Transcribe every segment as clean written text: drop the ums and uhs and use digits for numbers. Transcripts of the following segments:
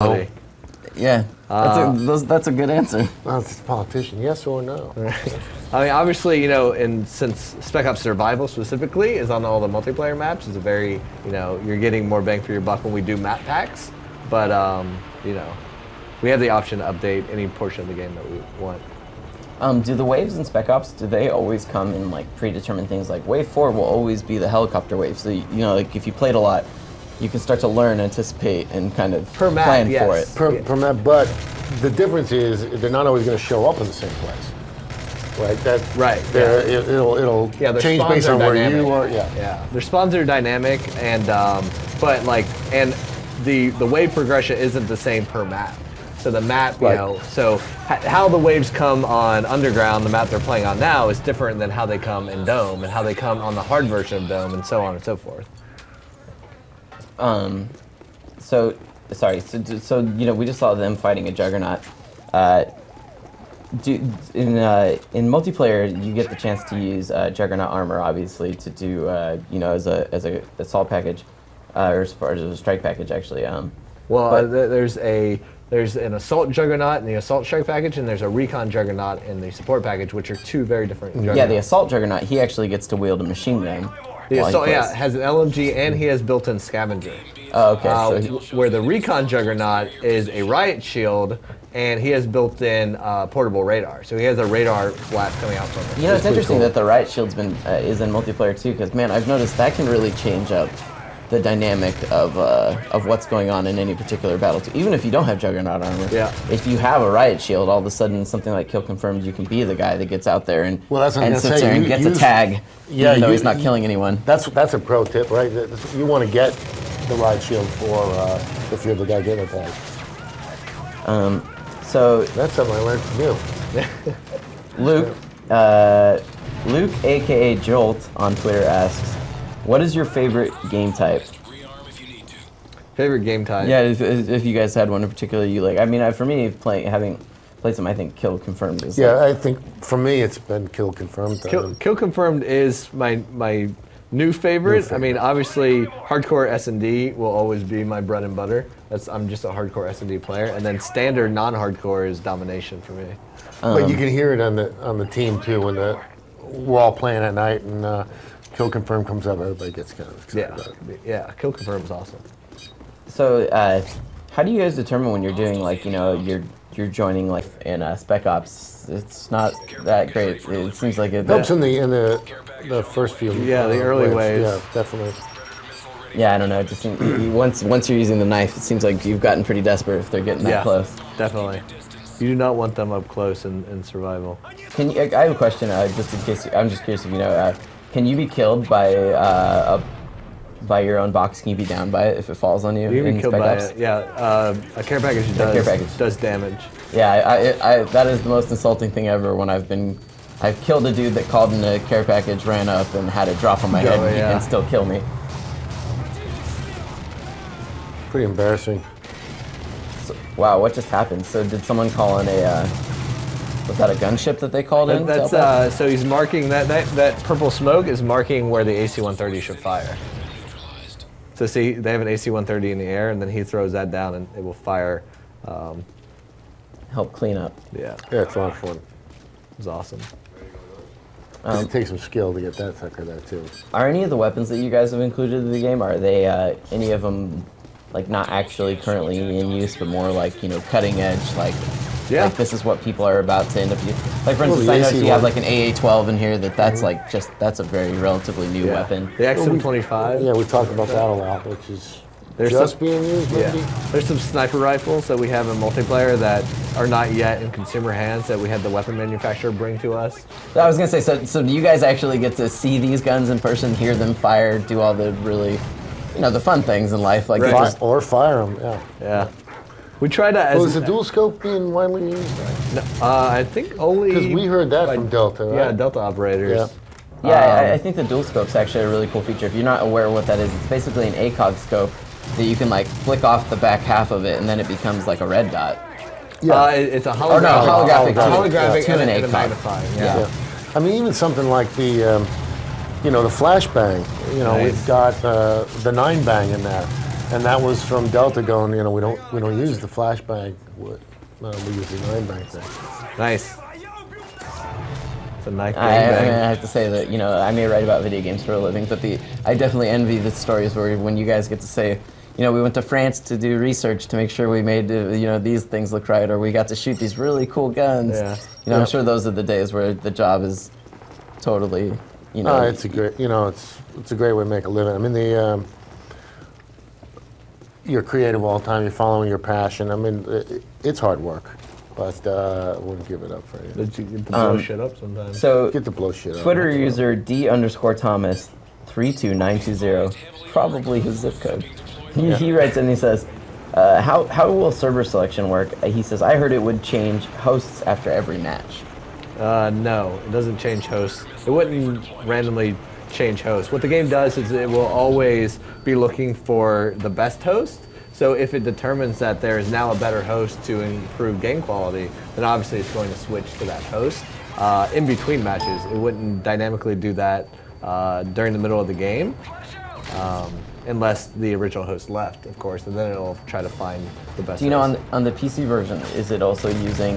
Yeah, that's a good answer. Well, it's a politician, yes or no? I mean, obviously, since Spec Ops Survival specifically is on all the multiplayer maps, it's a very, you're getting more bang for your buck when we do map packs. But, we have the option to update any portion of the game that we want. Do the waves in Spec Ops, do they always come in like predetermined things? Like wave 4 will always be the helicopter wave. So, like if you played a lot, you can start to learn, anticipate, and kind of plan for it. Per map, but the difference is they're not always going to show up in the same place. Right. It'll change based on where you are. Yeah. Their spawns are dynamic, and the wave progression isn't the same per map. So the map, how the waves come on Underground, the map they're playing on now, is different than how they come in Dome, and how they come on the hard version of Dome, and so on and so forth. So we just saw them fighting a Juggernaut. In multiplayer, you get the chance to use Juggernaut armor, obviously, to do as a assault package, or as far as a strike package, actually. There's an assault Juggernaut in the assault strike package, and there's a recon Juggernaut in the support package, which are two very different Juggernauts. Yeah, the assault Juggernaut, he actually gets to wield a machine gun. The assault, has an LMG, and he has built-in scavenger. Oh, okay. Where the recon Juggernaut is a riot shield, and he has built-in portable radar. So he has a radar blast coming out from it. It's interesting that the riot shield's is in multiplayer too, because man, I've noticed that can really change up the dynamic of what's going on in any particular battle too. Even if you don't have Juggernaut armor, if you have a riot shield, all of a sudden something like Kill Confirmed, you can be the guy that gets out there and sits there and gets a tag, even though he's not killing anyone. That's a pro tip, right? You want to get the riot shield for if you're the guy getting attacked. So that's something I learned from you. Luke, aka Jolt, on Twitter asks, what is your favorite game type? Favorite game type? Yeah, if you guys had one in particular you like. I mean, for me, having played some, I think Kill Confirmed is. Yeah, I think for me it's been Kill Confirmed. Kill Confirmed is my new favorite. I mean, obviously, hardcore S&D will always be my bread and butter. I'm just a hardcore S&D player, and then standard non-hardcore is domination for me. But you can hear it on the team too when we're all playing at night and. Kill Confirm comes up, everybody gets kind of excited. Yeah, Kill Confirm is awesome. So, how do you guys determine when you're doing you're joining in Spec Ops? It's not that great. It seems like it helps in the first few. Yeah, the early waves. Yeah, definitely. Yeah, I don't know. Just once you're using the knife, it seems like you've gotten pretty desperate if they're getting that close. Definitely. You do not want them up close in survival. I have a question, just in case. I'm just curious if you know. Can you be killed by your own box? Can you be downed by it if it falls on you? You can be killed by it. Yeah, a care package does damage. Yeah, that is the most insulting thing ever. When I've killed a dude that called in a care package, ran up, and had it drop on my head and still kill me. Pretty embarrassing. So, wow, what just happened? So did someone call in a? Was that a gunship that they called in? So he's marking that purple smoke is marking where the AC-130 should fire. So see, they have an AC-130 in the air, and then he throws that down, and it will fire. Help clean up. Yeah, it's a lot of fun. It was awesome. It takes some skill to get that sucker there too. Are any of the weapons that you guys have included in the game? Are they any of them not actually currently in use, but more cutting edge Like this is what people are about to end up using. Like for instance, I noticed you have an AA-12 in here. That's that's a very relatively new weapon. The XM25. Yeah, we've talked about that a lot, which is being used. Maybe. There's some sniper rifles that we have in multiplayer that are not yet in consumer hands that we had the weapon manufacturer bring to us. I was gonna say, so do you guys actually get to see these guns in person, hear them fire, do all the really, the fun things in life, or fire them? Yeah. We try to. Is the dual scope being widely used? No, I think only. Because we heard that from Delta, right? Yeah, Delta operators. Yeah, I think the dual scope's actually a really cool feature. If you're not aware of what that is, it's basically an ACOG scope that you can flick off the back half of it, and then it becomes like a red dot. Yeah, it's a holographic. Holographic and a magnifying. Yeah. I mean, even something like the flashbang. We've got the 9 bang in there. And that was from Delta going, we don't use the flashbang. We use the 9-bang thing. Nice. It's a nice I have to say that, I may write about video games for a living, but I definitely envy the stories where when you guys get to say, we went to France to do research to make sure we made, these things look right, or we got to shoot these really cool guns. Yeah. I'm sure those are the days where the job is totally, it's a great, it's a great way to make a living. I mean, you're creative all the time. You're following your passion. I mean, it's hard work, but I wouldn't give it up for you. But you get to blow shit up sometimes. So get to blow shit up. Twitter user D_Thomas 32920, probably his zip code. He writes and he says, how will server selection work? He says, I heard it would change hosts after every match. No, it doesn't change hosts. It wouldn't randomly change hosts. What the game does is it will always be looking for the best host. So if it determines that there is now a better host to improve game quality, then obviously it's going to switch to that host. In between matches, it wouldn't dynamically do that during the middle of the game, unless the original host left, of course, and then it'll try to find the best host. Do you know on the PC version, is it also using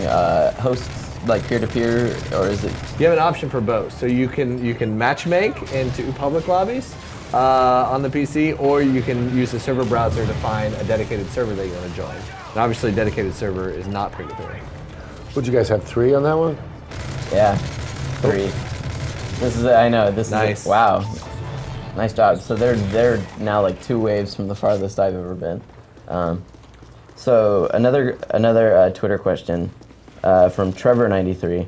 hosts like peer-to-peer, or is it? You have an option for both. So you can match make into public lobbies on the PC, or you can use the server browser to find a dedicated server that you want to join. And obviously, a dedicated server is not peer-to-peer. Would you guys have 3 on that one? Yeah, 3. This is I know this nice. is wow, nice job. So they're now like 2 waves from the farthest I've ever been. So another Twitter question. From Trevor93,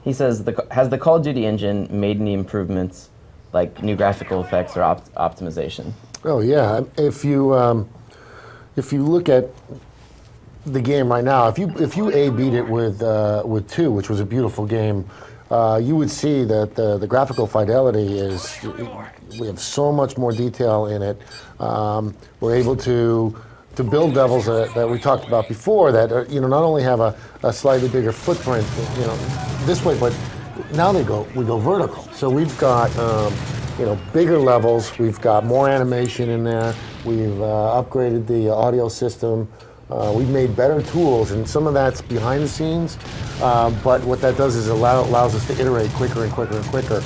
he says, has the Call of Duty engine made any improvements, like new graphical effects or optimization? Oh yeah, if you look at the game right now, if you A/B'd it with 2, which was a beautiful game, you would see that the graphical fidelity is, we have so much more detail in it. We're able to build levels that we talked about before that are, not only have a slightly bigger footprint, this way, but now we go vertical. So we've got bigger levels. We've got more animation in there. We've upgraded the audio system. We've made better tools, and some of that's behind the scenes. But what that does is allows us to iterate quicker and quicker and quicker.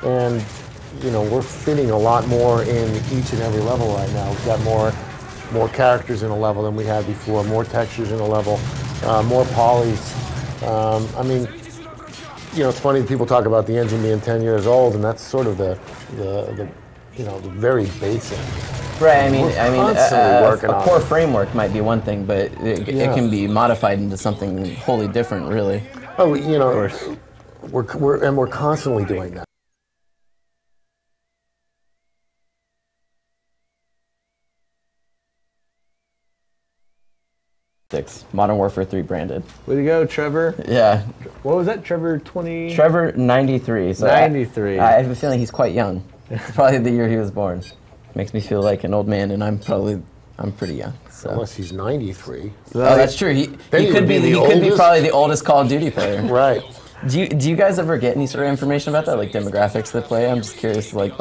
And we're fitting a lot more in each and every level right now. We've got more characters in a level than we had before, more textures in a level, more polys. I mean, it's funny people talk about the engine being 10 years old, and that's sort of the very basic. Right. I mean, a core framework might be one thing, but it can be modified into something wholly different, really. Oh, we're constantly doing that. Modern Warfare 3 branded. Way to go, Trevor. Yeah. What was that, Trevor 20? Trevor 93. So 93. I have a feeling he's quite young. It's probably the year he was born. Makes me feel like an old man, and I'm pretty young. So. Unless he's 93. Oh, that's true. He could be probably the oldest Call of Duty player. Right. Do you guys ever get any sort of information about that, like demographics that play? I'm just curious, like.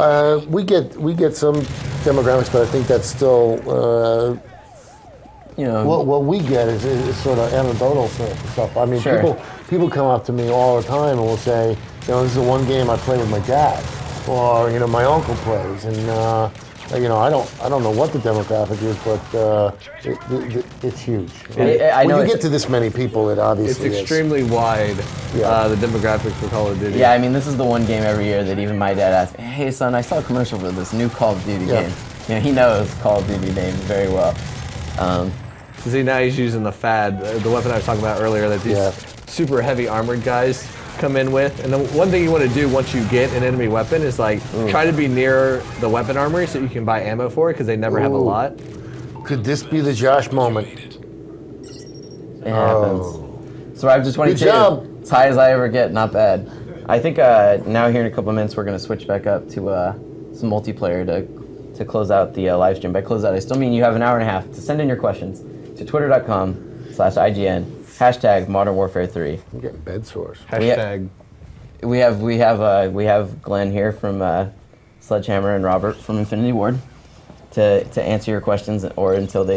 We get some demographics, but I think that's still. What we get is sort of anecdotal stuff. I mean, sure. people come up to me all the time and will say, this is the one game I play with my dad, or my uncle plays, and I don't know what the demographic is, but it's huge. When you get to this many people, it obviously it's extremely wide. The demographic for Call of Duty. Yeah, I mean, this is the one game every year that even my dad asks, "Hey son, I saw a commercial for this new Call of Duty game." He knows Call of Duty names very well. See, now he's using the FAD, the weapon I was talking about earlier, that these super heavy armored guys come in with. And the one thing you want to do once you get an enemy weapon is try to be near the weapon armory so you can buy ammo for it, because they never have a lot. Could this be the Josh moment? It happens. So I've just wanted to job. As high as I ever get, not bad. I think now here in a couple of minutes we're going to switch back up to some multiplayer to close out the live stream. By close out, I still mean you have an hour and a half to send in your questions to twitter.com/IGN, hashtag Modern Warfare 3. I'm getting bed sores. Hashtag. We have Glenn here from Sledgehammer and Robert from Infinity Ward to answer your questions or until they